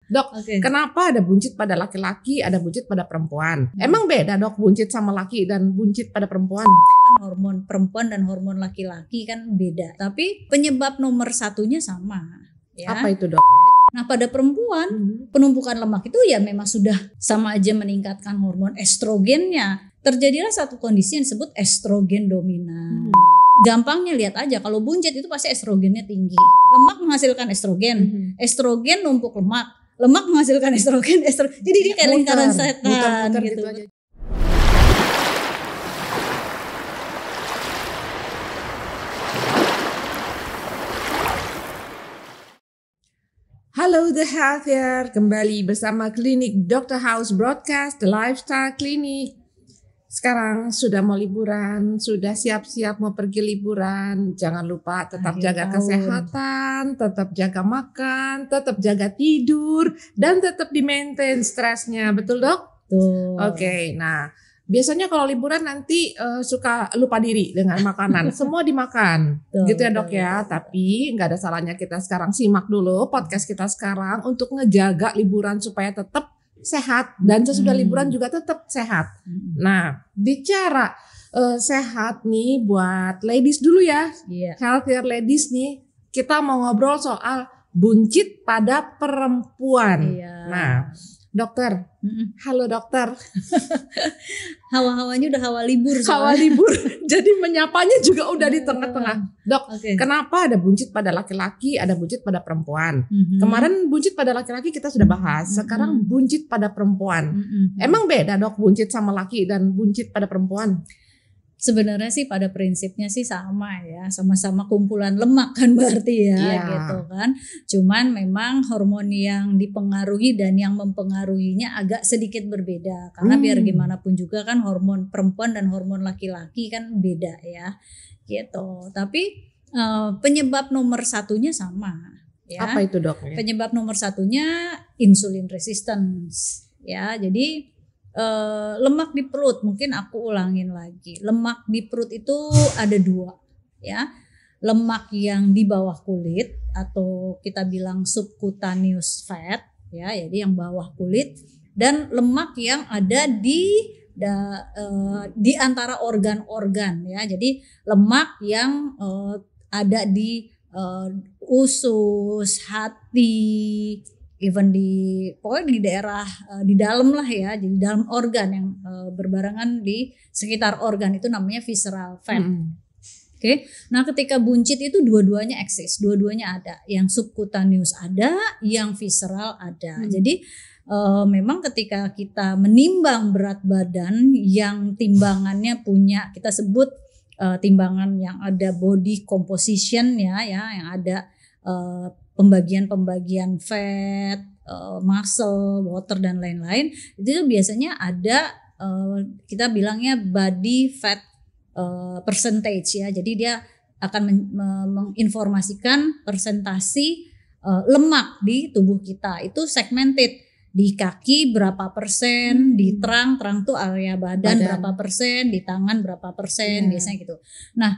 Dok, Oke. kenapa ada buncit pada laki-laki, ada buncit pada perempuan? Emang beda dok buncit sama laki dan buncit pada perempuan? Hormon perempuan dan hormon laki-laki kan beda. Tapi penyebab nomor satunya sama. Ya. Apa itu dok? Nah pada perempuan penumpukan lemak itu ya memang sudah sama aja meningkatkan hormon estrogennya. Terjadilah satu kondisi yang disebut estrogen dominan. Gampangnya lihat aja kalau buncit itu pasti estrogennya tinggi. Lemak menghasilkan estrogen, estrogen numpuk lemak, lemak menghasilkan estrogen, jadi dia kayak lingkaran setan gitu. aja. Halo The Healthier, kembali bersama Klinik Dr. House Broadcast, The Lifestyle Clinic. Sekarang sudah mau liburan, sudah siap-siap mau pergi liburan. Jangan lupa tetap Akhir jaga tahun. kesehatan, tetap jaga makan, tetap jaga tidur, dan tetap di-maintain stresnya. Betul dok? Tuh. Oke, nah biasanya kalau liburan nanti suka lupa diri dengan makanan. Semua dimakan, Betul, gitu ya dok betul, ya. betul. Tapi nggak ada salahnya kita sekarang simak dulu podcast kita sekarang untuk ngejaga liburan supaya tetap sehat dan sesudah liburan juga tetap sehat. Nah, bicara sehat nih buat ladies dulu ya, Iya. healthier ladies nih, kita mau ngobrol soal buncit pada perempuan. Iya. Nah, dokter, halo dokter, Hawa-hawanya udah hawa libur hawa soalnya. libur, jadi menyapanya juga udah di tengah-tengah. Dok, Oke. kenapa ada buncit pada laki-laki, ada buncit pada perempuan? Mhm. Kemarin buncit pada laki-laki kita sudah bahas, sekarang buncit pada perempuan. Mhm. Emang beda dok buncit sama laki dan buncit pada perempuan? Sebenarnya sih pada prinsipnya sih sama ya, sama-sama kumpulan lemak kan berarti ya, Iya. gitu kan. Cuman memang hormon yang dipengaruhi dan yang mempengaruhinya agak sedikit berbeda. Karena biar gimana pun juga kan hormon perempuan dan hormon laki-laki kan beda ya, gitu. Tapi penyebab nomor satunya sama ya. Apa itu dok? Penyebab nomor satunya insulin resistance ya. Jadi lemak di perut, mungkin aku ulangin lagi. Lemak di perut itu ada dua ya. Lemak yang di bawah kulit atau kita bilang subcutaneous fat ya, jadi yang bawah kulit, dan lemak yang ada di antara organ-organ ya. Jadi lemak yang ada di usus, hati, even pokoknya di daerah di dalam lah ya, di dalam organ yang berbarengan di sekitar organ itu namanya visceral fat. Oke. Nah, ketika buncit itu dua-duanya eksis, dua-duanya ada. Yang subcutaneous ada, yang visceral ada. Jadi memang ketika kita menimbang berat badan yang timbangannya punya, kita sebut timbangan yang ada body composition ya yang ada pembagian fat, muscle, water dan lain-lain, itu biasanya ada kita bilangnya body fat percentage ya. Jadi dia akan menginformasikan persentasi lemak di tubuh kita. Itu segmented. Di kaki berapa persen, di terang tuh area badan berapa persen, di tangan berapa persen, biasanya gitu. Nah,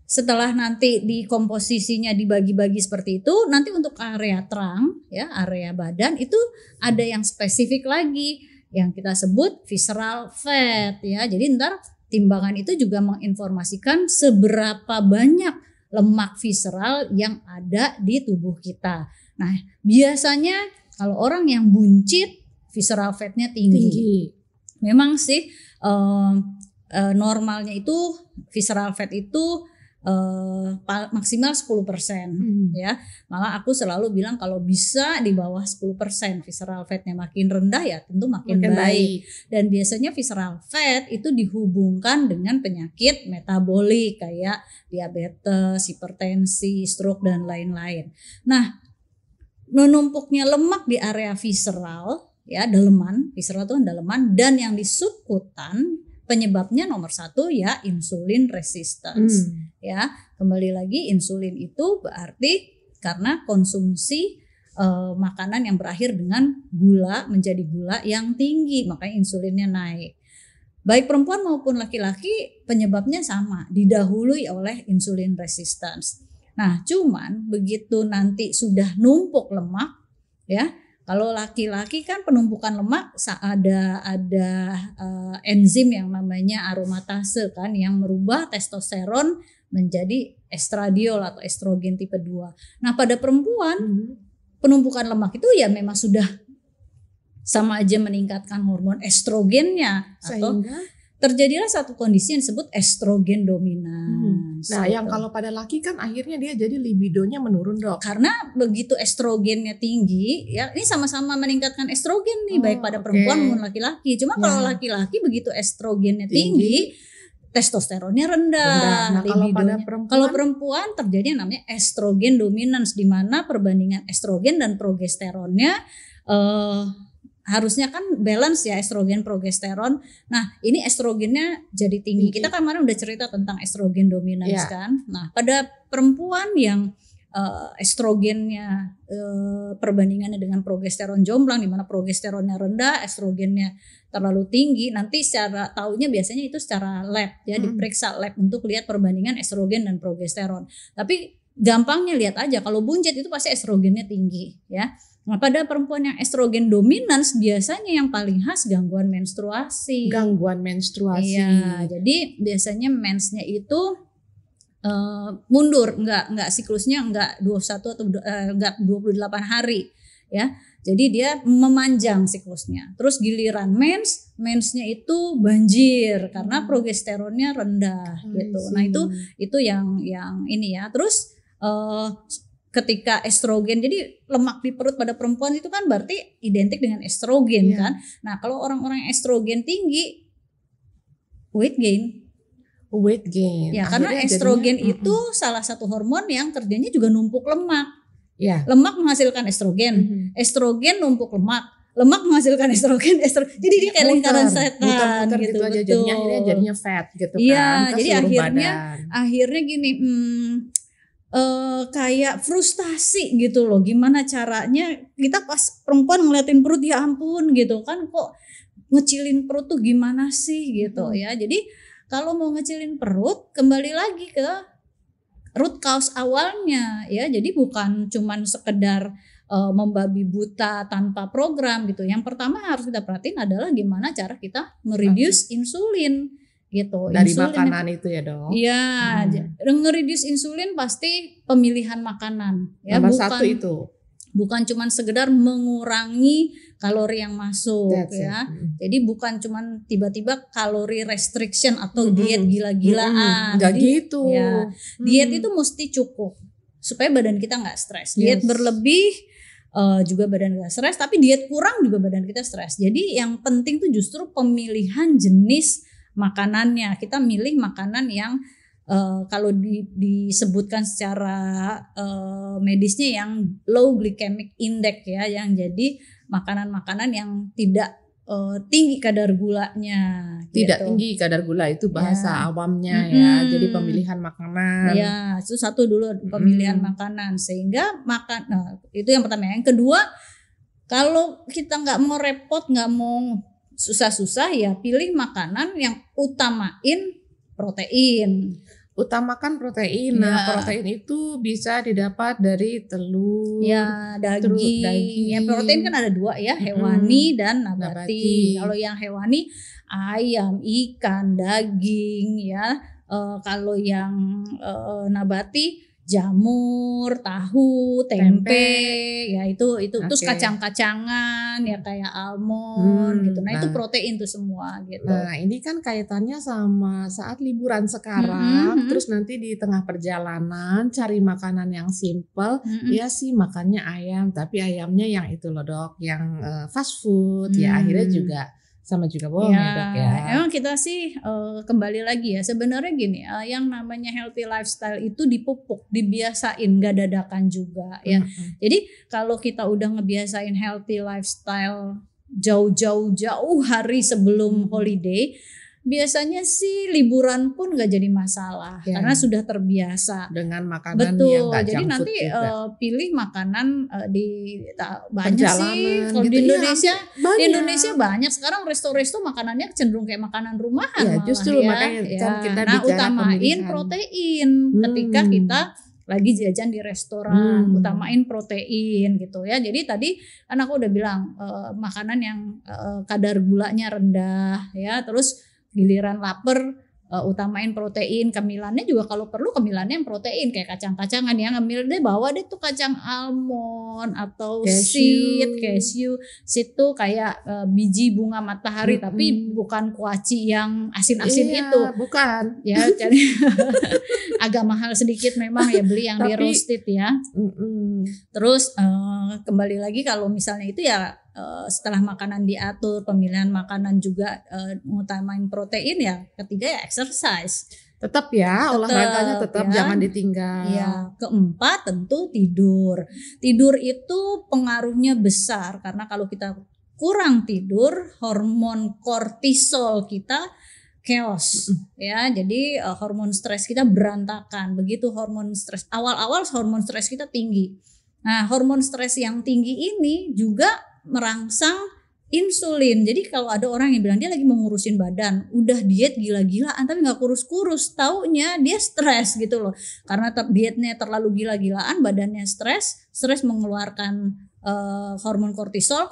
setelah nanti di komposisinya dibagi-bagi seperti itu, nanti untuk area terang ya, area badan itu ada yang spesifik lagi yang kita sebut visceral fat ya. Jadi ntar timbangan itu juga menginformasikan seberapa banyak lemak visceral yang ada di tubuh kita. Nah, biasanya kalau orang yang buncit visceral fatnya tinggi. Memang sih normalnya itu visceral fat itu maksimal 10% ya. Malah aku selalu bilang kalau bisa di bawah 10% visceral fatnya, makin rendah ya tentu makin baik. Dan biasanya visceral fat itu dihubungkan dengan penyakit metabolik kayak diabetes, hipertensi, stroke dan lain-lain. Nah, menumpuknya lemak di area visceral ya, daleman, visceral itu kan daleman, dan yang di subkutan penyebabnya nomor satu ya insulin resistance ya. Kembali lagi insulin itu berarti karena konsumsi makanan yang berakhir dengan gula menjadi gula yang tinggi, makanya insulinnya naik. Baik perempuan maupun laki-laki penyebabnya sama, didahului oleh insulin resistance. Nah, cuman begitu nanti sudah numpuk lemak ya, Kalau laki-laki kan penumpukan lemak ada enzim yang namanya aromatase kan yang merubah testosteron menjadi estradiol atau estrogen tipe 2. Nah, pada perempuan penumpukan lemak itu ya memang sudah sama aja meningkatkan hormon estrogennya atau Sehingga terjadilah satu kondisi yang disebut estrogen dominan. nah, yang kalau pada laki kan akhirnya dia jadi libidonya menurun, Dok. Karena begitu estrogennya tinggi, ya ini sama-sama meningkatkan estrogen nih, baik pada perempuan maupun laki-laki. Cuma kalau laki-laki begitu estrogennya tinggi, testosteronnya rendah. Nah, kalau perempuan terjadi yang namanya estrogen dominans, di mana perbandingan estrogen dan progesteronnya harusnya kan balance ya, estrogen progesteron. Nah, ini estrogennya jadi tinggi. Kita kemarin udah cerita tentang estrogen dominans kan. Nah, pada perempuan yang estrogennya perbandingannya dengan progesteron jomplang, di mana progesteronnya rendah, estrogennya terlalu tinggi, nanti secara taunya biasanya itu secara lab ya, diperiksa lab untuk lihat perbandingan estrogen dan progesteron. Tapi gampangnya lihat aja, kalau buncit itu pasti estrogennya tinggi ya. Nah, pada perempuan yang estrogen dominans biasanya yang paling khas gangguan menstruasi. Gangguan menstruasi. Iya, jadi biasanya mensnya itu mundur, enggak siklusnya enggak 21 atau enggak 28 hari ya. Jadi dia memanjang siklusnya. Terus giliran mensnya itu banjir karena progesteronnya rendah gitu. Nah, itu yang ini ya. Terus ketika estrogen, jadi lemak di perut pada perempuan itu kan berarti identik dengan estrogen kan. Nah, kalau orang-orang yang estrogen tinggi, weight gain. Ya, karena estrogen itu salah satu hormon yang kerjanya juga numpuk lemak. Ya. Lemak menghasilkan estrogen, estrogen numpuk lemak menghasilkan estrogen. Jadi dia kayak lingkaran setan gitu. Aja, jadinya fat gitu kan. Iya, jadi akhirnya gini. Kayak frustasi gitu loh, gimana caranya kita pas perempuan ngeliatin perut, ya ampun gitu kan, kok ngecilin perut tuh gimana sih gitu ya. Jadi kalau mau ngecilin perut, kembali lagi ke root cause awalnya ya. Jadi bukan cuman sekedar membabi buta tanpa program gitu. Yang pertama harus kita perhatiin adalah gimana cara kita mereduce insulin gitu. Dari makanan itu ya, Dok. Iya, nge-reduce insulin pasti pemilihan makanan ya. Nomor satu itu. Bukan cuma sekedar mengurangi kalori yang masuk ya. Jadi bukan cuma tiba-tiba kalori restriction atau diet gila-gilaan. Enggak gitu. Ya, diet itu mesti cukup supaya badan kita nggak stres. Diet berlebih juga badan kita stres, tapi diet kurang juga badan kita stres. Jadi yang penting tuh justru pemilihan jenis makanannya. Kita milih makanan yang kalau disebutkan secara medisnya yang low glycemic index ya, yang jadi makanan-makanan yang tidak tinggi kadar gulanya. Tidak gitu. tinggi kadar gula itu bahasa awamnya ya. Jadi pemilihan makanan. Ya, itu satu dulu, pemilihan makanan, sehingga itu yang pertama. Yang kedua, kalau kita nggak mau repot, nggak mau susah-susah, ya pilih makanan yang utamain protein. Utamakan protein. Nah, protein itu bisa didapat dari telur, ya, daging. Ya, protein kan ada dua ya, hewani dan nabati. Kalau yang hewani ayam, ikan, daging ya. Kalau yang nabati jamur, tahu, tempe, ya itu terus kacang-kacangan ya kayak almond gitu. Nah, itu protein tuh semua gitu. Nah, ini kan kaitannya sama saat liburan sekarang, terus nanti di tengah perjalanan cari makanan yang simple, ya sih makannya ayam, tapi ayamnya yang itu loh, Dok, yang fast food, ya akhirnya juga sama juga bohong ya, Dok ya. Emang kita sih kembali lagi ya, sebenarnya gini, yang namanya healthy lifestyle itu dipupuk, dibiasain, gak dadakan juga ya. Jadi kalau kita udah ngebiasain healthy lifestyle jauh hari sebelum holiday, biasanya sih liburan pun gak jadi masalah karena sudah terbiasa dengan makanan yang gak jadi junk food nanti juga. Pilih makanan di banyak sih kalau gitu, di Indonesia banyak. Di Indonesia banyak sekarang resto-resto makanannya cenderung kayak makanan rumahan ya, malah justru ya. makanya kan kita Nah, bicara utamain pemilihan protein ketika kita lagi jajan di restoran, utamain protein gitu ya. Jadi tadi kan aku udah bilang makanan yang kadar gulanya rendah ya, terus giliran lapar utamain protein, camilannya juga kalau perlu camilannya yang protein kayak kacang-kacangan ya, ngemil deh bawa deh tuh kacang almond atau cashew tuh kayak biji bunga matahari tapi bukan kuaci yang asin-asin itu. Bukan. Ya, jadi agak mahal sedikit memang ya beli yang di roasted ya. Terus kembali lagi kalau misalnya itu ya setelah makanan diatur, pemilihan makanan juga ngutamain protein ya. Ketiga ya exercise. Tetap ya, olahraganya tetap ya, jangan ditinggal. Ya, keempat tentu tidur. Tidur itu pengaruhnya besar karena kalau kita kurang tidur, hormon kortisol kita chaos ya. Jadi hormon stres kita berantakan. Begitu hormon stres awal-awal hormon stres kita tinggi. Nah, hormon stres yang tinggi ini juga merangsang insulin. Jadi kalau ada orang yang bilang dia lagi mau ngurusin badan, udah diet gila-gilaan tapi nggak kurus-kurus, taunya dia stres gitu loh. Karena dietnya terlalu gila-gilaan, badannya stres mengeluarkan hormon kortisol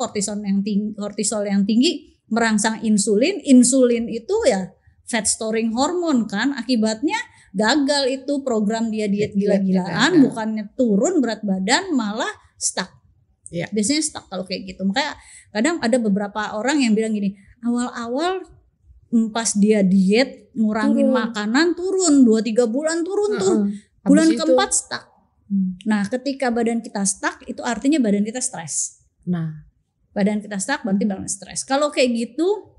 yang tinggi merangsang insulin itu ya fat storing hormone kan, akibatnya gagal itu program dia diet gila-gilaan, bukannya turun berat badan malah stuck. Ya. Biasanya stuck kalau kayak gitu. Makanya kadang ada beberapa orang yang bilang gini, awal-awal pas dia diet ngurangin makanan turun 2-3 bulan turun tuh. Bulan keempat stuck. Nah, ketika badan kita stuck itu artinya badan kita stres. Nah, badan kita stuck berarti badan stres. Kalau kayak gitu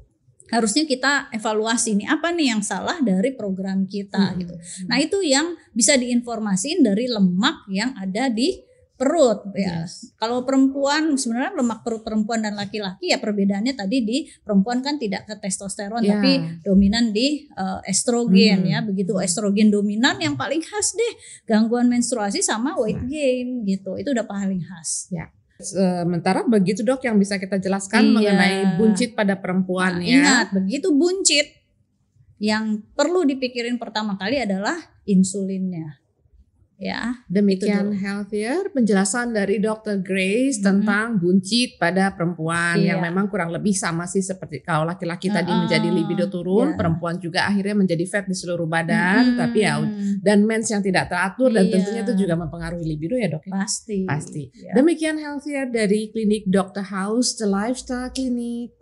harusnya kita evaluasi nih apa nih yang salah dari program kita gitu. Nah, itu yang bisa diinformasiin dari lemak yang ada di perut ya. Kalau perempuan sebenarnya lemak perut perempuan dan laki-laki ya perbedaannya tadi di perempuan kan tidak ke testosteron tapi dominan di estrogen ya. Begitu estrogen dominan yang paling khas deh gangguan menstruasi sama weight gain gitu. Itu udah paling khas. Ya. Sementara begitu dok yang bisa kita jelaskan mengenai buncit pada perempuan ya. Ingat begitu buncit yang perlu dipikirin pertama kali adalah insulinnya. Ya, demikian Healthier penjelasan dari Dr. Grace tentang buncit pada perempuan yang memang kurang lebih sama sih seperti kalau laki-laki tadi menjadi libido turun, perempuan juga akhirnya menjadi fat di seluruh badan, tapi ya dan mens yang tidak teratur dan tentunya itu juga mempengaruhi libido ya dok. Pasti. Ya. Demikian Healthier dari klinik Dr. House, The Lifestyle Clinic.